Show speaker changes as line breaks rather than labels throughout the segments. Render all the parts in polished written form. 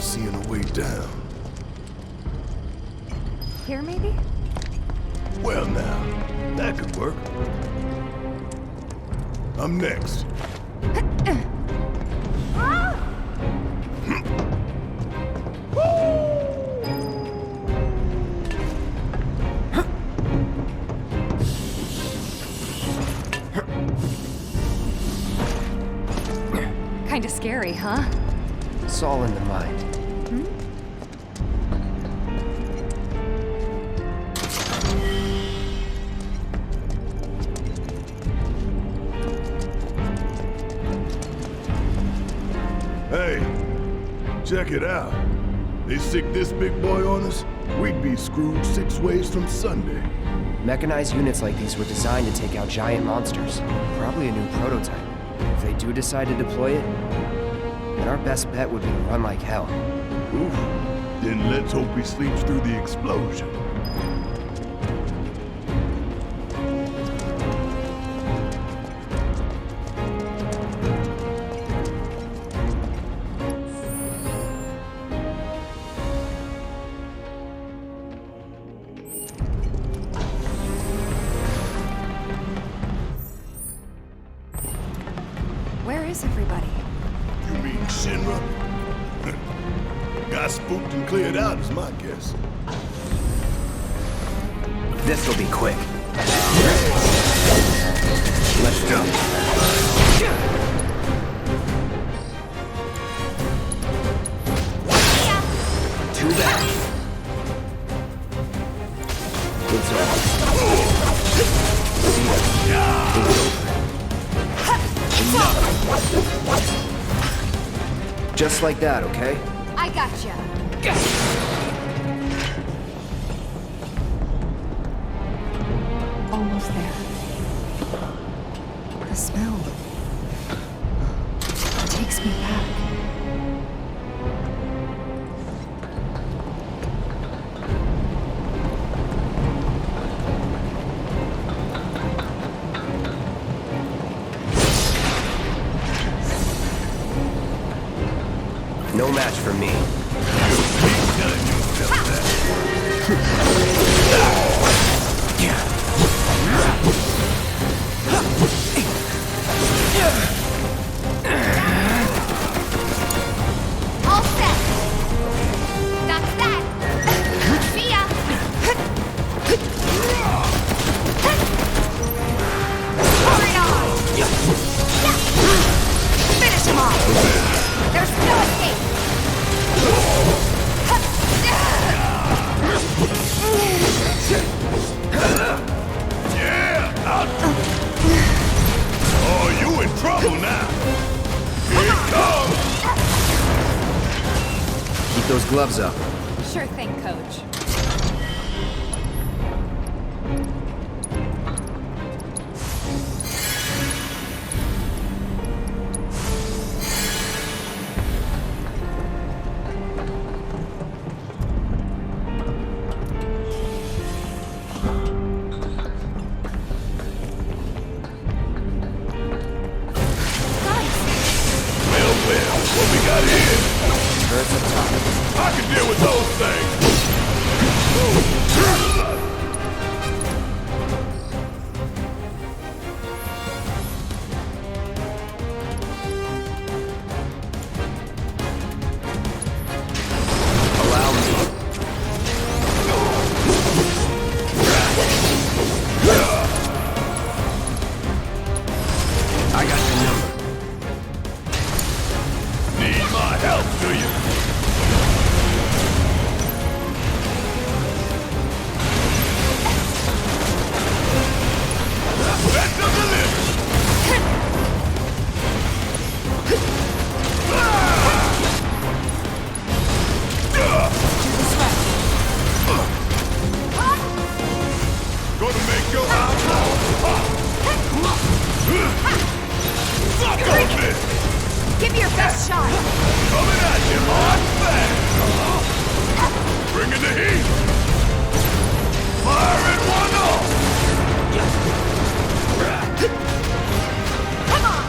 seeing a way down.
Here, maybe?
Well now, that could work. I'm next.
Kinda scary, huh?
It's all in the mind.
Hey, check it out. They stick this big boy on us, we'd be screwed 6 ways from Sunday.
Mechanized units like these were designed to take out giant monsters. Probably a new prototype. If they do decide to deploy it, then our best bet would be to run like hell.
Ooh, then let's hope he sleeps through the explosion.
Where is everybody?
You mean Shinra? Got spooked and cleared out is my guess.
This'll be quick. Let's jump. Too bad. It's over. Just like that, okay?
I gotcha. Almost there. The smell. It takes me back.
No match for me.
All set. That's that. See ya. Hurry on. Finish him off. There's no escape.
Yeah! Oh, you in trouble now! Here it comes!
Keep those gloves up.
Sure thing, Coach.
What we got here?
Turrets up top.
I can deal with those things!
Allow me. I got your number.
Need my help, do you? Back to the list! Gonna make your eyeball pop! Suck on this!
Give me your best shot.
Coming at you hard and fast! Bringing the heat! Firing one off!
Come on.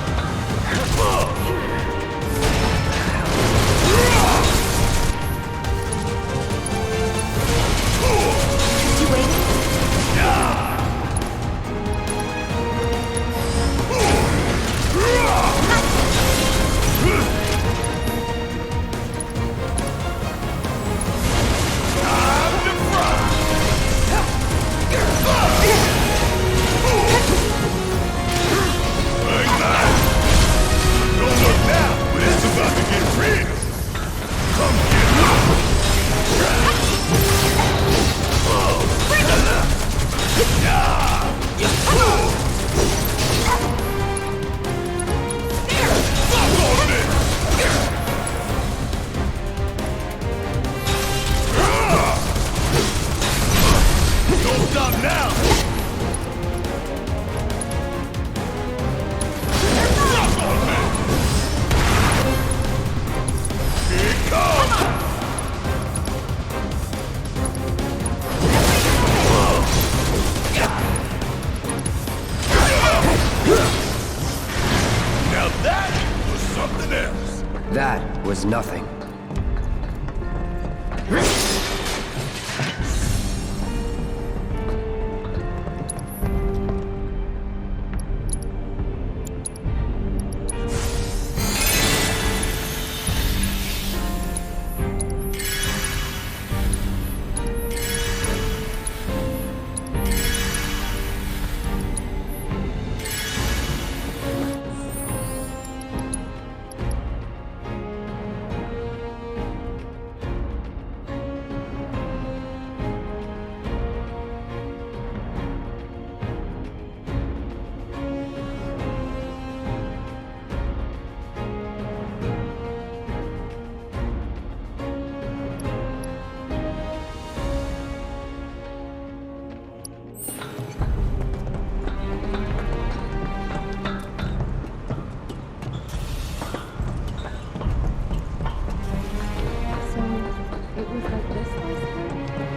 something else.
That was nothing.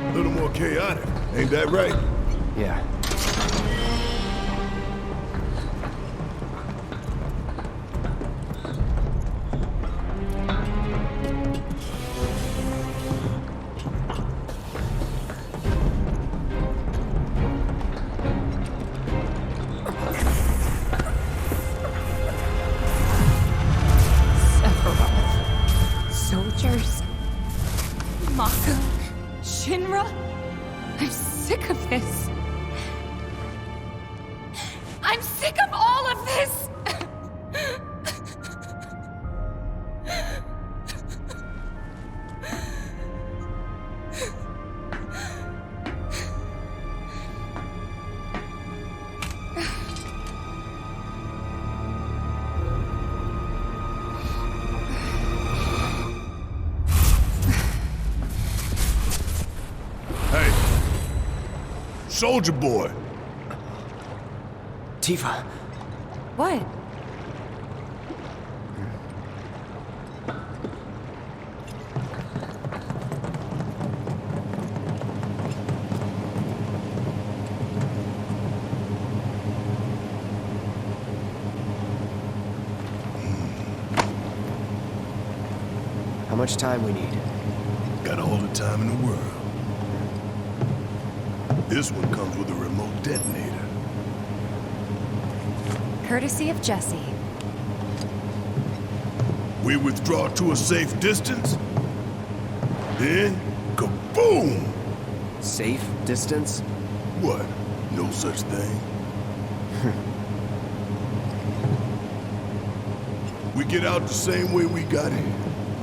A little more chaotic, ain't that right?
Yeah.
Soldiers. Mako. Shinra. I'm sick of this. I'm sick of all of this!
Soldier boy.
Tifa.
What?
How much time we need?
Got all the time in the world. This one comes with a remote detonator.
Courtesy of Jesse.
We withdraw to a safe distance. Then, kaboom!
Safe distance?
What? No such thing. We get out the same way we got in.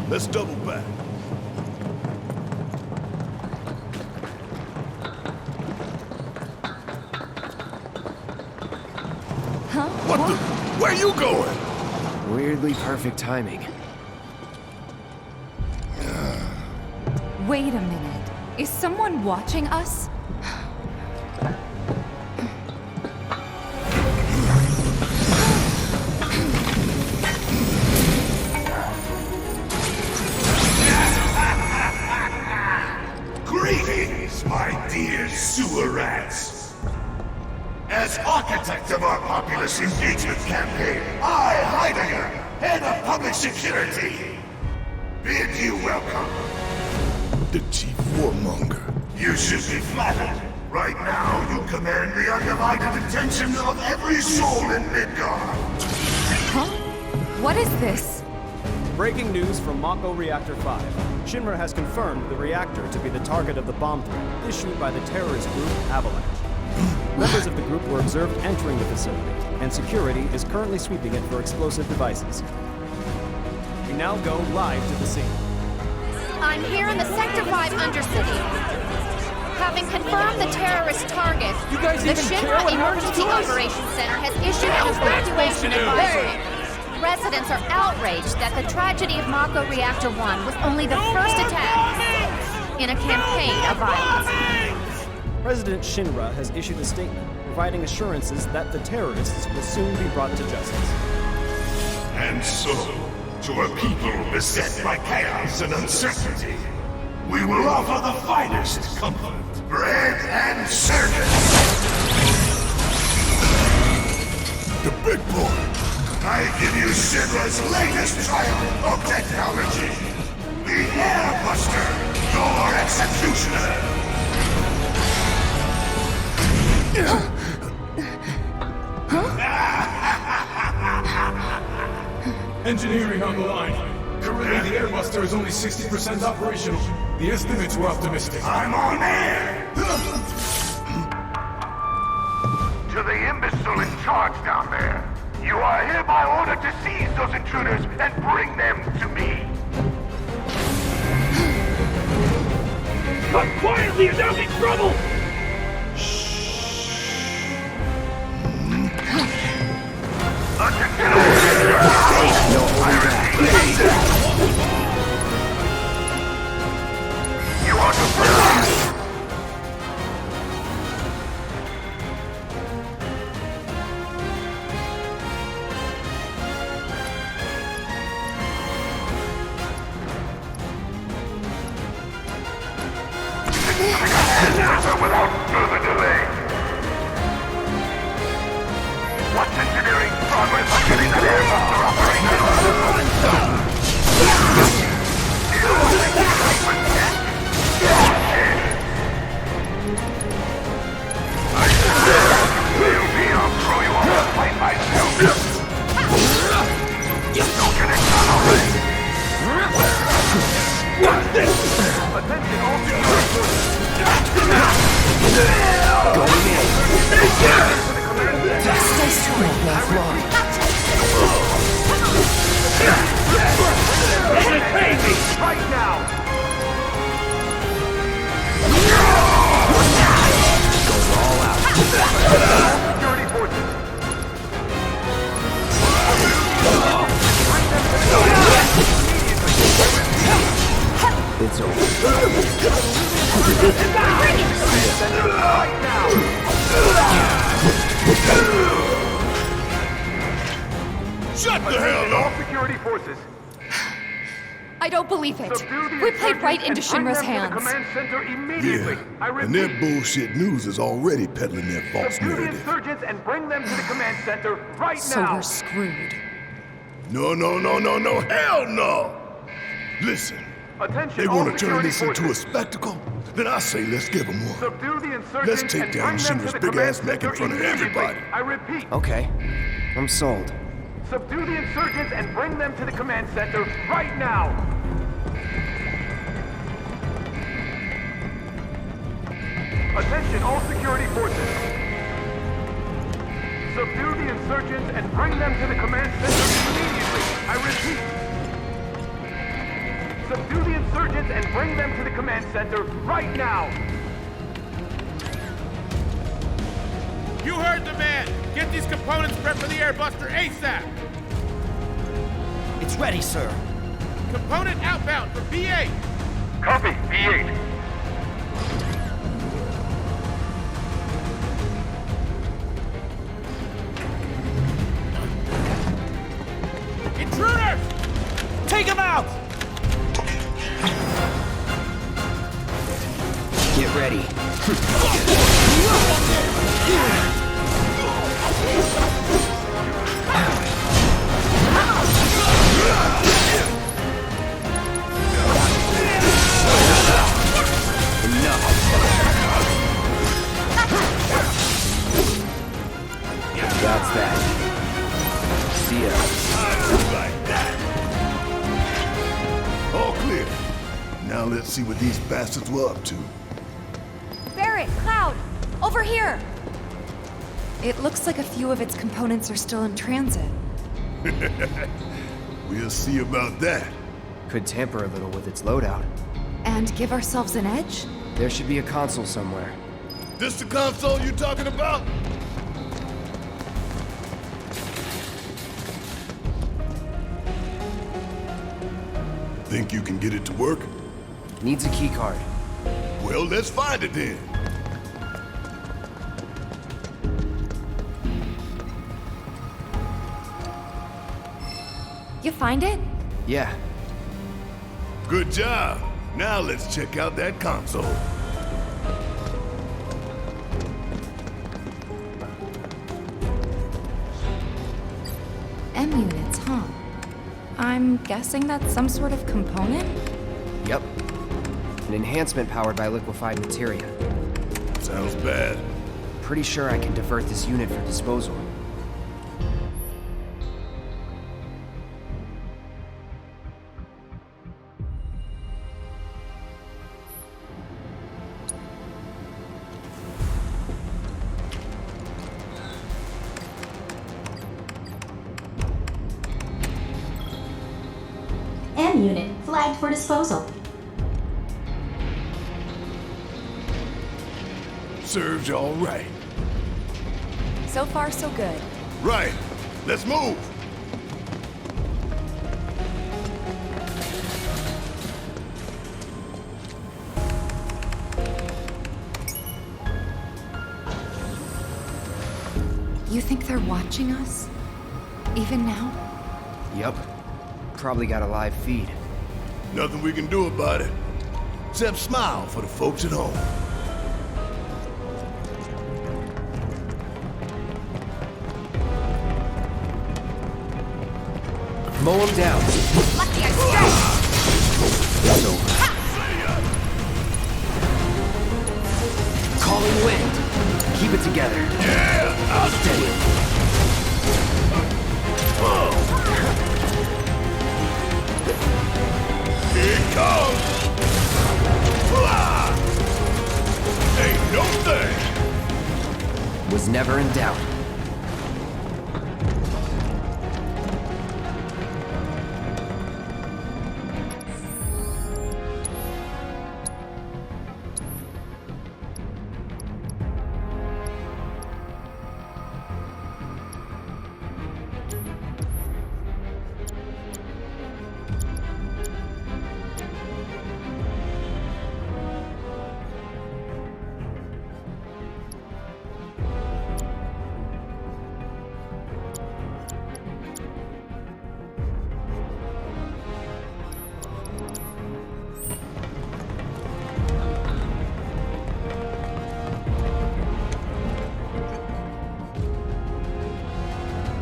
Let's double back.
Huh?
What the? Where you going?
Weirdly perfect timing.
Wait a minute. Is someone watching us?
Greetings, my dear sewer rats. As architect of our populace engagement campaign, I, Heidegger, head of public security, bid you welcome.
The chief warmonger.
You should be flattered. Right now, you command the undivided attention of every soul in Midgard.
Huh? What is this?
Breaking news from Mako Reactor 5. Shinra has confirmed the reactor to be the target of the bomb threat issued by the terrorist group Avalanche. Members of the group were observed entering the facility, and security is currently sweeping it for explosive devices. We now go live to the scene.
I'm here in the Sector 5 Undercity. Having confirmed the terrorist target,
You guys
the
even care
Shinra
what happens
Emergency
to us?
Operations Center has issued an evacuation advisory. Residents are outraged that the tragedy of Mako Reactor 1 was only the first attack in a campaign of violence.
President Shinra has issued a statement providing assurances that the terrorists will soon be brought to justice.
And so, to a people beset by chaos and uncertainty, we will offer the finest comfort, bread and service.
The big boy.
I give you Shinra's latest triumph of technology. The Airbuster, your executioner.
Engineering on the line. Currently, the Airbuster is only 60% operational. The estimates were optimistic.
I'm on air! To the imbecile in charge down there, you are hereby ordered to seize those intruders and bring them to me. Come quietly, or there'll be trouble! You are to burn! Without further delay. What's engineering progress on getting that Airbuster operational? I'll throw you off the plane myself. Don't get it done already. Attention all security forces.
Stay strong, long.
Right now!
Goes all out.
Security forces!
It's over.
Right now!
Shut the hell
All
up!
security forces!
I don't believe it.
Subdue the
We played right
insurgents
into
and bring
Shinra's
them to the
hands.
command center immediately. I
Yeah,
repeat,
and their bullshit news is already peddling their false
subdue the
narrative.
insurgents and bring them to the command center right
So
now.
we're screwed.
No, hell no! Listen,
Attention,
they
all
want to turn
security
this into a
forces.
spectacle? Then I say let's give them one.
Subdue the insurgents
Let's take
and
down
bring them to
Shinra's
the
big
command
ass neck in
center
front of
immediately.
everybody.
I repeat,
Okay, I'm sold.
subdue the insurgents and bring them to the command center right now. Attention, all security forces. Subdue the insurgents and bring them to the command center immediately. I repeat. Subdue the insurgents and bring them to the command center right now.
You heard the man! Get these components prepped for the Airbuster ASAP!
It's ready, sir.
Component outbound for B8!
Copy, B8.
Intruders!
Take him out! Get ready. That's that. See ya.
Like that. All clear. Now let's see what these bastards were up to.
Barrett, Cloud, over here! It looks like a few of its components are still in transit.
We'll see about that.
Could tamper a little with its loadout.
And give ourselves an edge?
There should be a console somewhere.
This the console you talking about? Think you can get it to work?
Needs a keycard.
Well, let's find it then.
You find it?
Yeah.
Good job. Now let's check out that console.
I'm guessing that's some sort of component?
Yep. An enhancement powered by liquefied materia.
Sounds bad.
Pretty sure I can divert this unit for disposal.
M unit flagged for disposal.
Serves you all right.
So far, so good.
Right. Let's move.
You think they're watching us? Even now?
Yep. Probably got a live feed.
Nothing we can do about it. Except smile for the folks at home.
Mow him down.
Lucky I stretched!
It's over. Calling wind. Keep it together.
Yeah, I'll
Steady.
Here it comes! Ain't no thing!
Was never in doubt.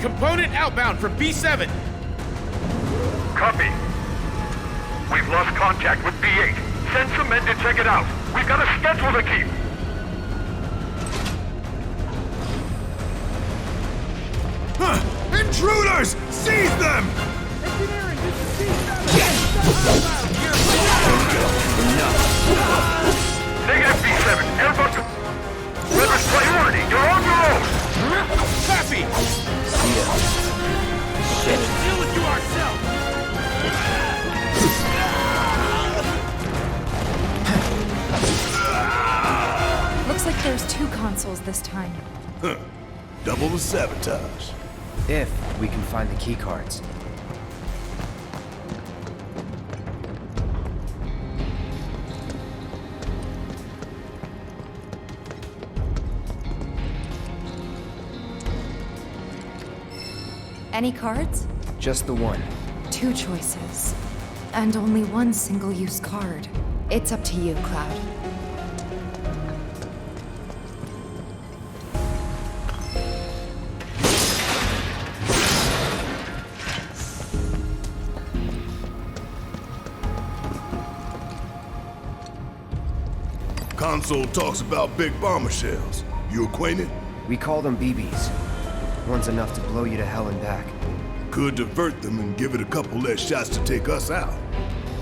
Component outbound from B7.
Copy. We've lost contact with B8. Send some men to check it out. We've got a schedule to keep.
Intruders! Seize them!
Engineering, this is B7.
Negative B7. Airbus. Weather's priority. You're on your own.
Copy!
Shit.
Deal with you ourselves!
Looks like there's two consoles this time.
Double the sabotage.
If we can find the key cards.
Any cards?
Just the one.
Two choices. And only one single-use card. It's up to you, Cloud.
Console talks about big bomber shells. You acquainted?
We call them BBs. One's enough to blow you to hell and back.
Could divert them and give it a couple less shots to take us out.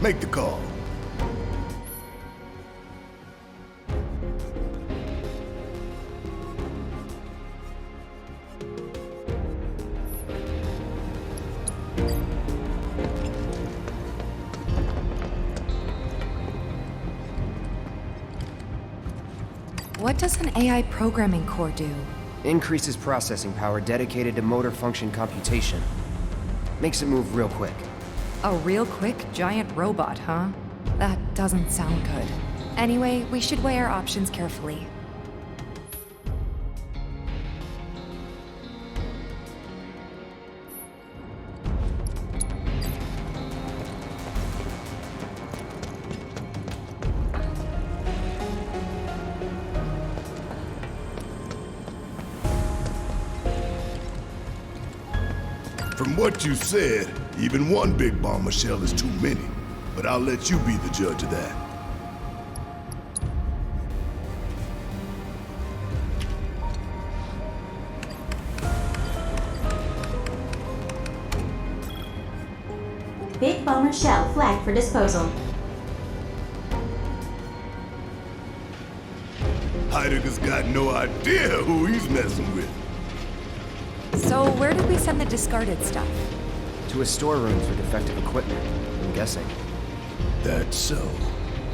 Make the call.
What does an AI programming core do?
Increases processing power dedicated to motor function computation. Makes it move real quick.
A real quick giant robot, huh? That doesn't sound good. Anyway, we should weigh our options carefully.
From what you said, Even one big bomber shell is too many, but I'll let you be the judge of that.
Big bomber shell flagged for disposal.
Heidegger's got no idea who he's messing with.
So where did we send the discarded stuff?
To a storeroom for defective equipment, I'm guessing.
That's so.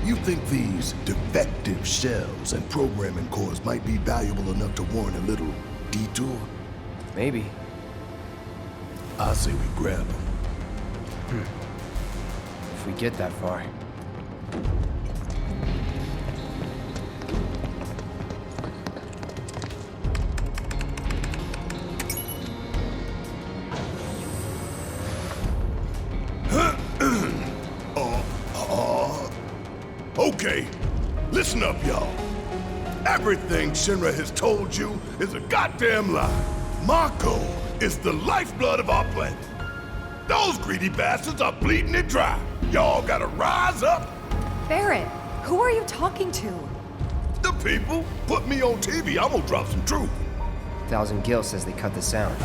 You think these defective shells and programming cores might be valuable enough to warrant a little detour?
Maybe.
I say we grab them.
If we get that far.
Okay, listen up, y'all. Everything Shinra has told you is a goddamn lie. Mako is the lifeblood of our planet. Those greedy bastards are bleeding it dry. Y'all gotta rise up.
Barrett, who are you talking to?
The people put me on TV. I'm gonna drop some truth.
Thousand Gil says they cut the sound.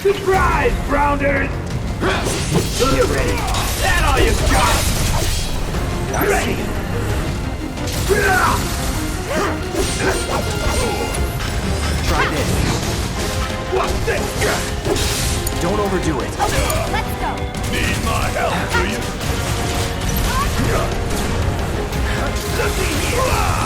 Surprise, Browners! You ready? That all you got? Ready?
Try this.
What's this?
Don't overdo it.
Okay, let's go.
Need my help, do you?
Looky here!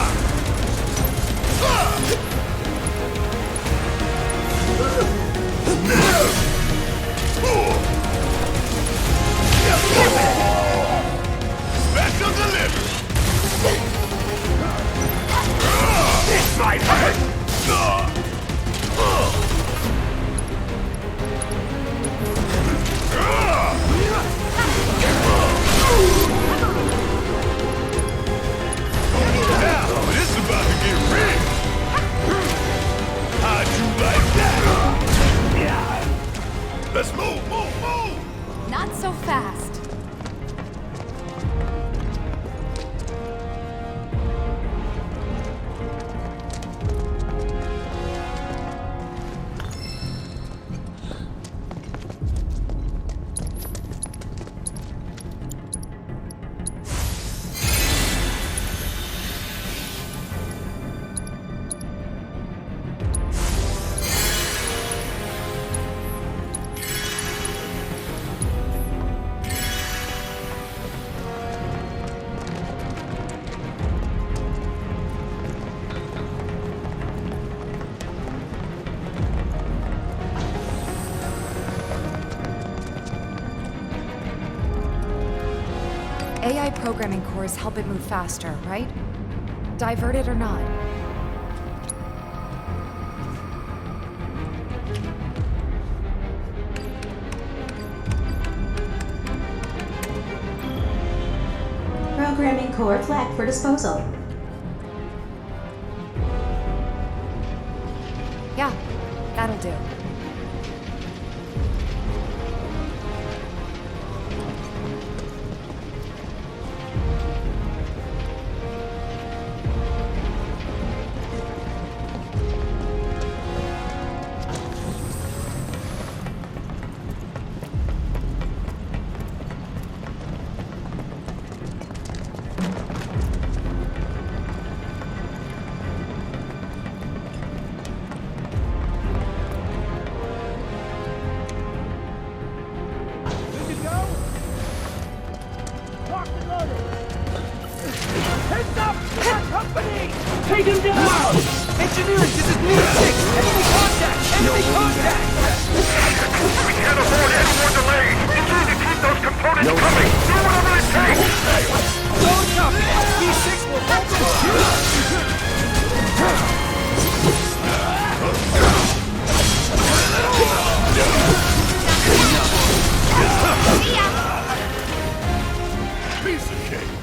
Special delivery.
This might hurt!
Now, this is about to get real. How'd you like that? Yeah. Let's move.
Not so fast. AI programming cores help it move faster, right? Divert it or not.
Programming core flagged for disposal.
Yeah, that'll do.
Take him down! Engineering, this is Near 6! Enemy contact! Enemy contact!
We can't afford any more delays! You need to keep those components coming! Do whatever it takes!
Don't stop! B6 will hold
Piece of cake.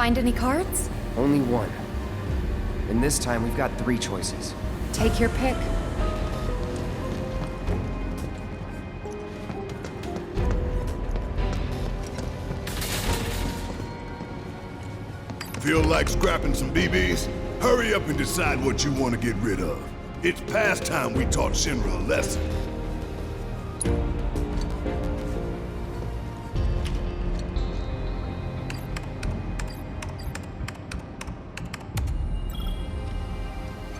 Find any cards?
Only one. And this time we've got 3 choices.
Take your pick.
Feel like scrapping some BBs? Hurry up and decide what you want to get rid of. It's past time we taught Shinra a lesson.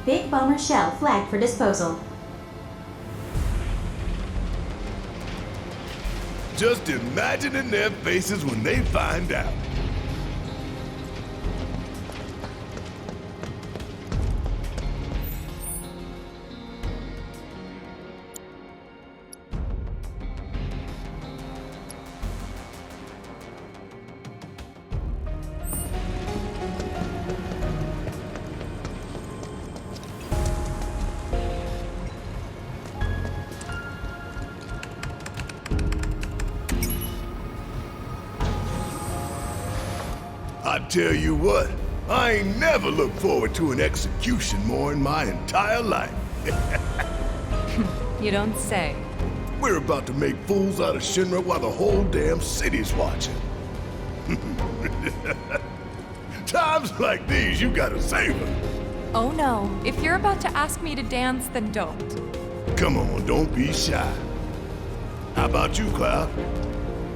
Big bomber shell flagged for disposal.
Just imagining their faces when they find out. I tell you what, I ain't never looked forward to an execution more in my entire life.
You don't say.
We're about to make fools out of Shinra while the whole damn city's watching. Times like these, you gotta savor.
Oh no, if you're about to ask me to dance, then don't.
Come on, don't be shy. How about you, Cloud?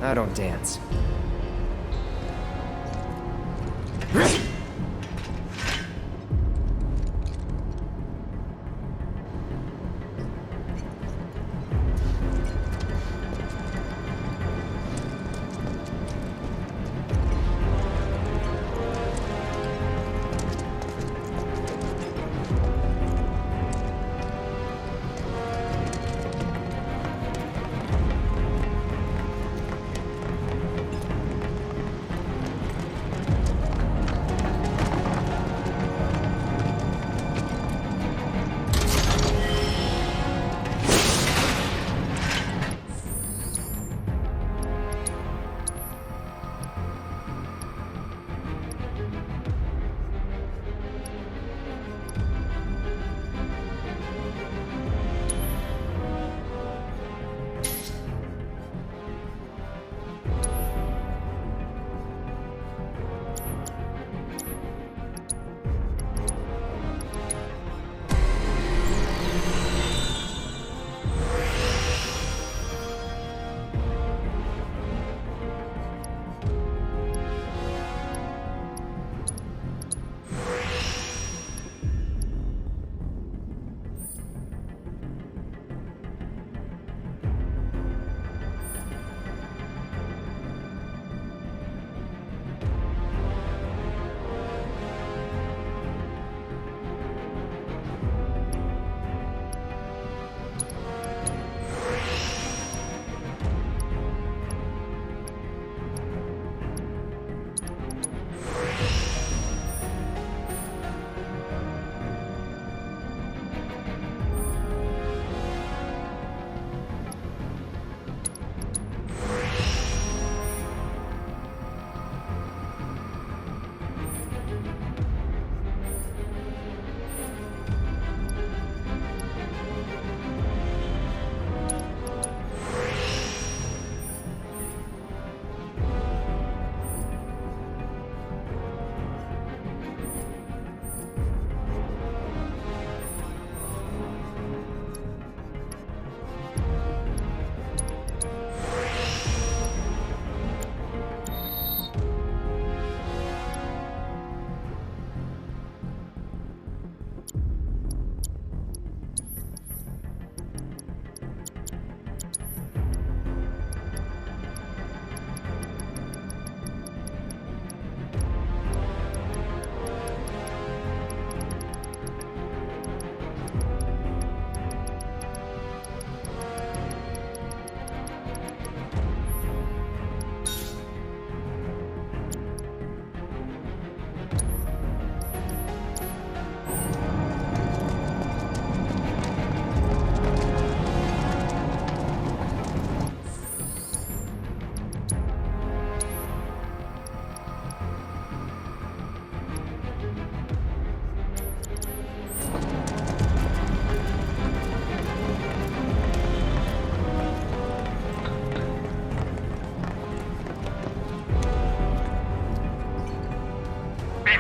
I don't dance.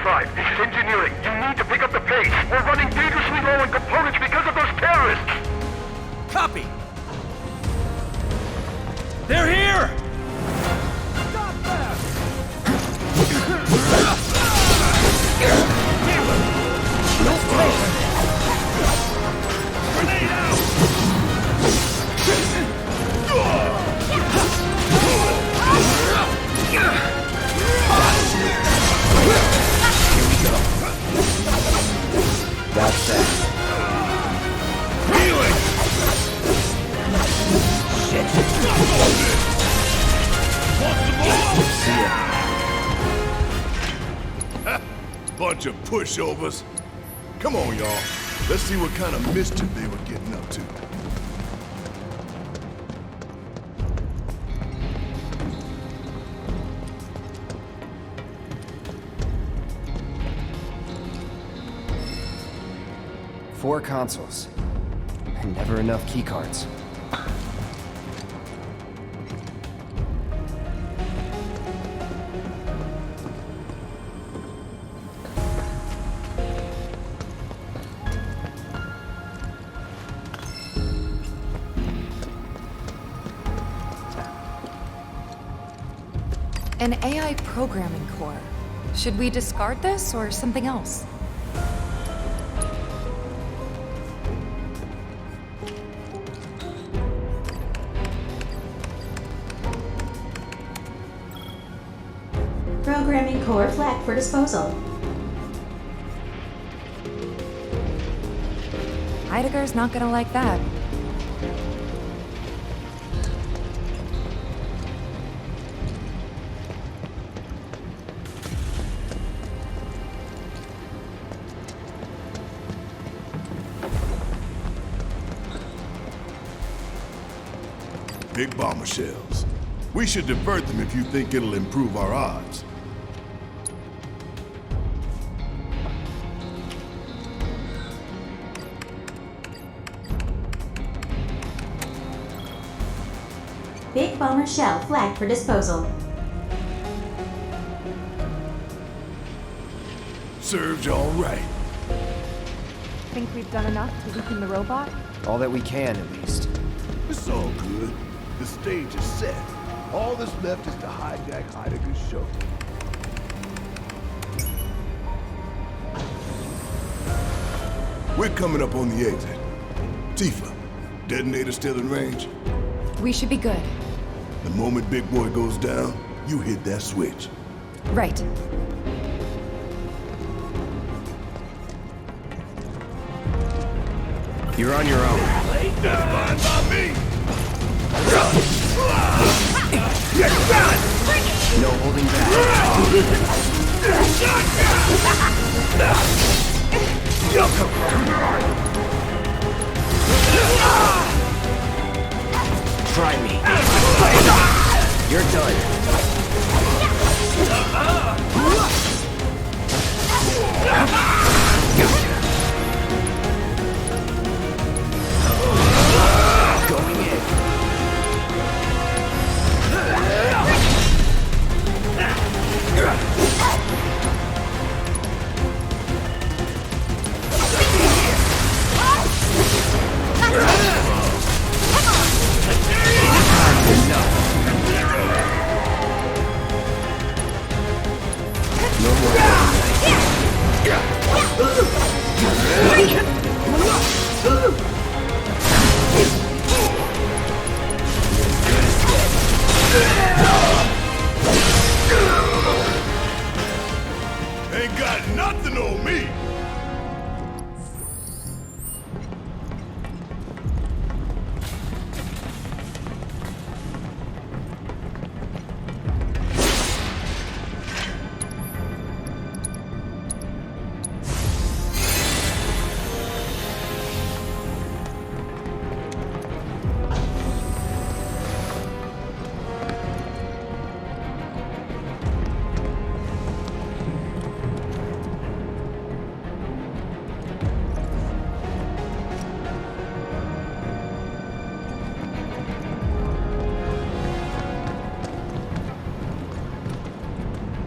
5. This is engineering. You need to pick up the pace. We're running dangerously low on components because of those terrorists!
Copy! They're here!
That's that.
Healing!
Shit. See ya.
Bunch of pushovers. Come on, y'all. Let's see what kind of mischief they were getting up to.
Four consoles. And never enough keycards.
An AI programming core. Should we discard this or something else?
Programming core flagged for disposal.
Heidegger's not gonna like that.
Big bomber shells. We should divert them if you think it'll improve our odds.
Big bomber shell flagged for disposal.
Served you all right.
Think we've done enough to weaken the robot?
All that we can, at least.
It's all good. The stage is set. All that's left is to hijack Heidegger's show. We're coming up on the exit. Tifa, detonator still in range?
We should be good.
The moment Big Boy goes down, you hit that switch.
Right.
You're on your own.
That's fine by me!
No holding back. Try me. You're done. Going in.
Ain't got nothing on me!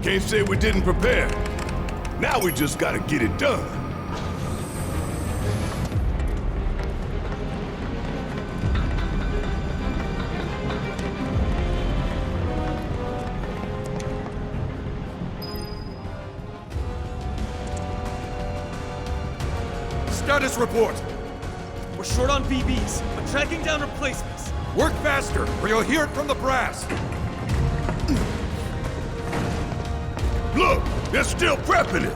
Can't say we didn't prepare. Now we just gotta get it done.
Status report. We're short on BBs, but tracking down replacements. Work faster, or you'll hear it from the brass.
Look, they're still prepping it.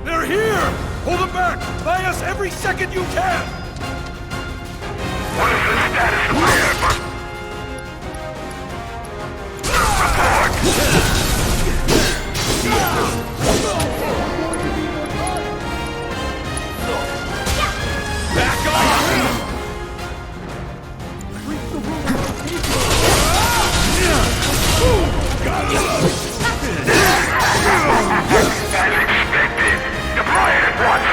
They're here! Hold them back! Buy us every second you can!
What is the status of the airburst?
Back off!
As expected. Deploy it at once.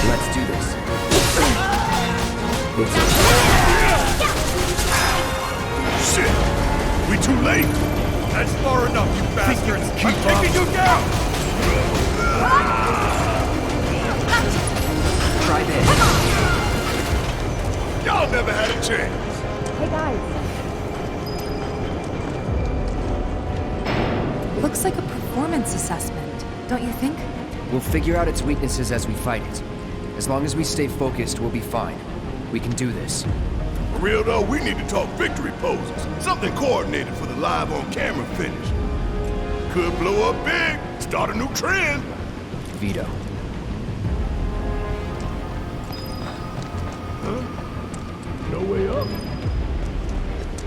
Let's do this.
Shit! We too late!
That's far enough, you bastards! I'm taking you down!
Try this.
Y'all never had a chance!
Hey guys. Looks like a performance assessment, don't you think?
We'll figure out its weaknesses as we fight it. As long as we stay focused, we'll be fine. We can do this.
For real though, we need to talk victory poses. Something coordinated for the live on camera finish. Could blow up big, start a new trend.
Vito.
Huh? No way up.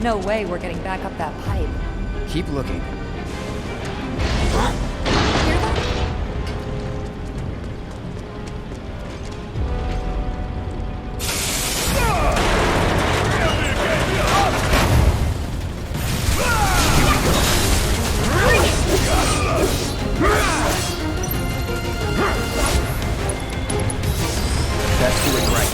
No way we're getting back up that pipe.
Keep looking. That's doing right.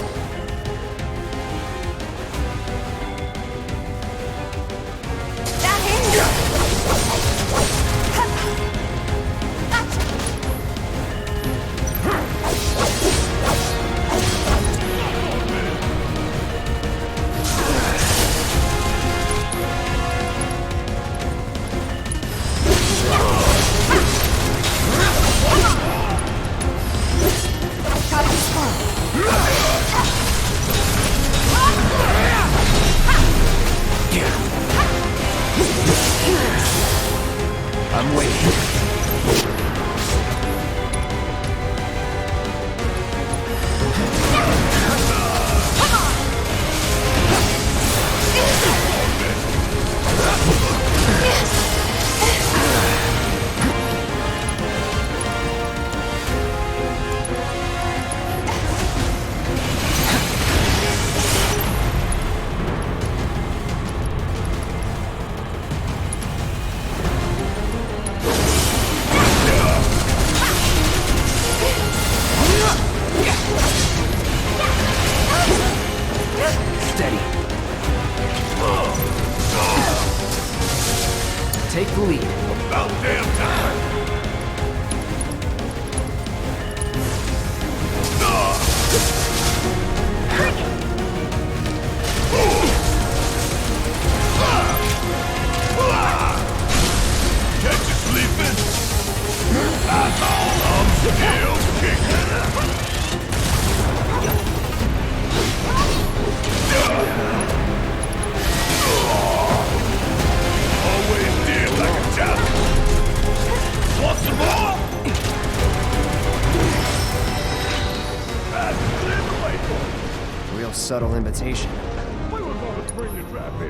I'm waiting. Steady. Take the lead.
About damn time. Catch you sleeping? I'm still kicking. Always did like a job. Want some more? That's clear the way for it.
Real subtle invitation.
We were gonna bring the draft in.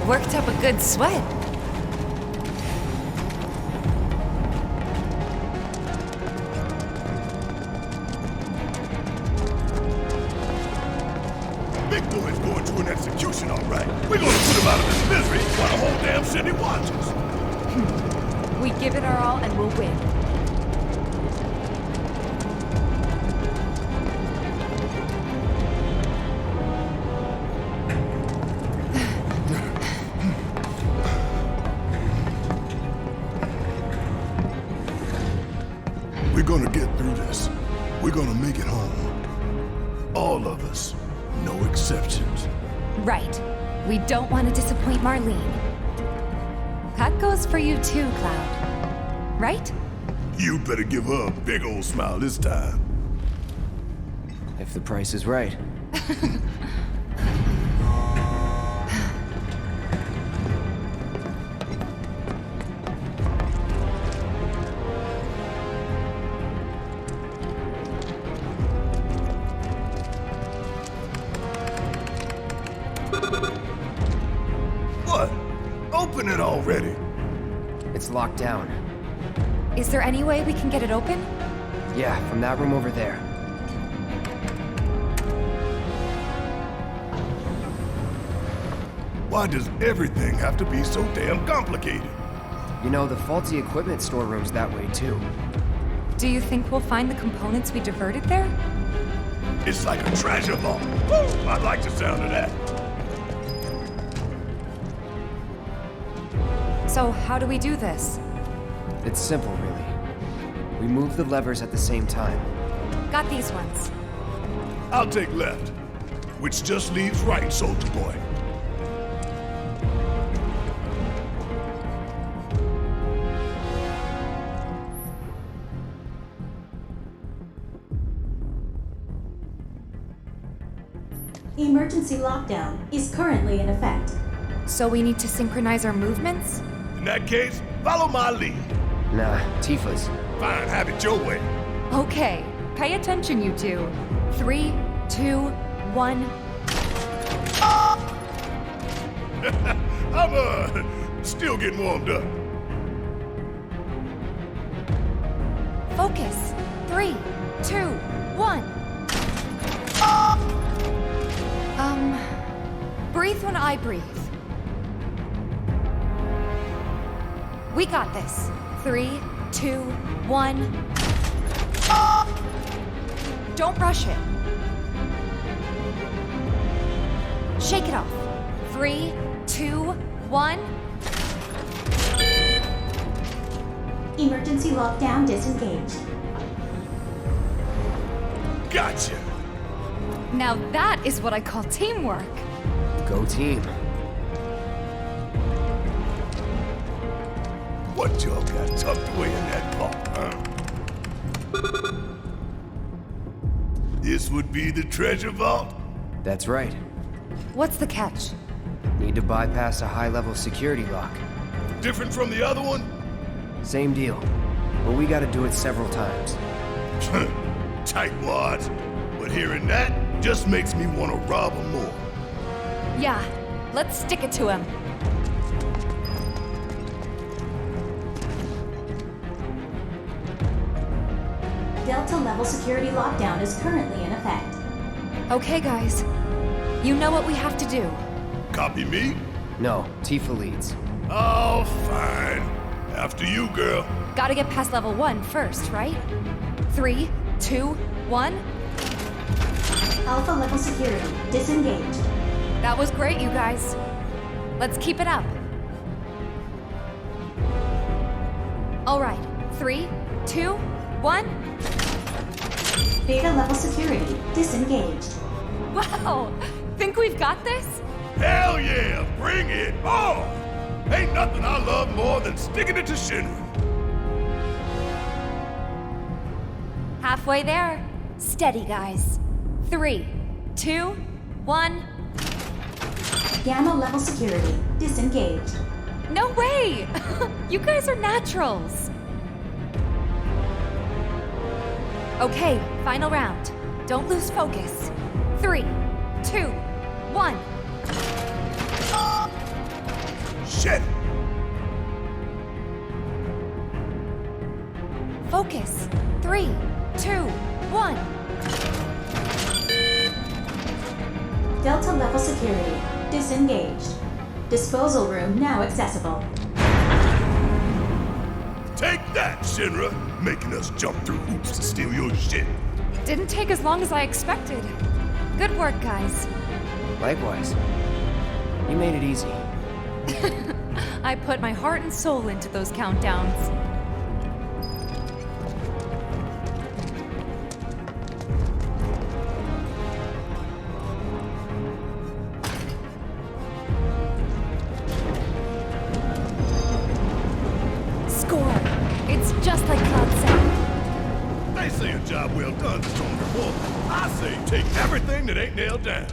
Worked up a good sweat.
Big boy's going to an execution, all right. We're gonna put him out of his misery while the whole damn city watches.
We give it our all and we'll win.
We're gonna get through this. We're gonna make it home. All of us. No exceptions.
Right. We don't want to disappoint Marlene. That goes for you too, Cloud. Right?
You better give her a big old smile this time.
If the price is right.
What? Open it already.
It's locked down.
Is there any way we can get it open?
Yeah, from that room over there.
Why does everything have to be so damn complicated?
You know, the faulty equipment storeroom's that way too.
Do you think we'll find the components we diverted there?
It's like a treasure vault. Woo! I like the sound of that.
So how do we do this?
It's simple, really. We move the levers at the same time.
Got these ones.
I'll take left, which just leaves right, soldier boy.
Emergency lockdown is currently in effect.
So we need to synchronize our movements?
In that case, follow my lead.
Nah, Tifa's.
Fine, have it your way.
Okay, pay attention, you two. 3, 2, 1.
I'm, still getting warmed up.
Focus. 3, 2, 1. Breathe when I breathe. We got this. 3, 2, 1. Don't rush it. Shake it off. 3, 2, 1.
Emergency lockdown disengaged.
Gotcha.
Now that is what I call teamwork.
Go team.
What y'all got tucked away in that vault, huh? This would be the treasure vault?
That's right.
What's the catch?
Need to bypass a high-level security lock.
Different from the other one?
Same deal. But we gotta do it several times.
Tightwads. But hearing that just makes me want to rob him more.
Yeah, let's stick it to him.
Delta level security lockdown is currently in effect.
Okay, guys. You know what we have to do.
Copy me?
No, Tifa leads.
Oh, fine. After you, girl.
Gotta get past level 1 first, right? 3, 2, 1.
Alpha level security disengaged.
That was great, you guys. Let's keep it up. All right, 3, 2, 1.
Beta level security disengaged.
Wow! Think we've got this?
Hell yeah! Bring it on! Ain't nothing I love more than sticking it to Shinra.
Halfway there. Steady, guys. 3, 2, 1.
Gamma level security disengaged.
No way! You guys are naturals. Okay, final round. Don't lose focus. 3, 2, 1.
shit!
Focus. 3, 2, 1.
Delta level security disengaged. Disposal room now accessible.
Take that, Shinra! Making us jump through hoops to steal your shit.
Didn't take as long as I expected. Good work, guys.
Likewise. You made it easy.
I put my heart and soul into those countdowns. Score! It's just like Cloud said.
They say a job well done is stronger war. I say take everything that ain't nailed down.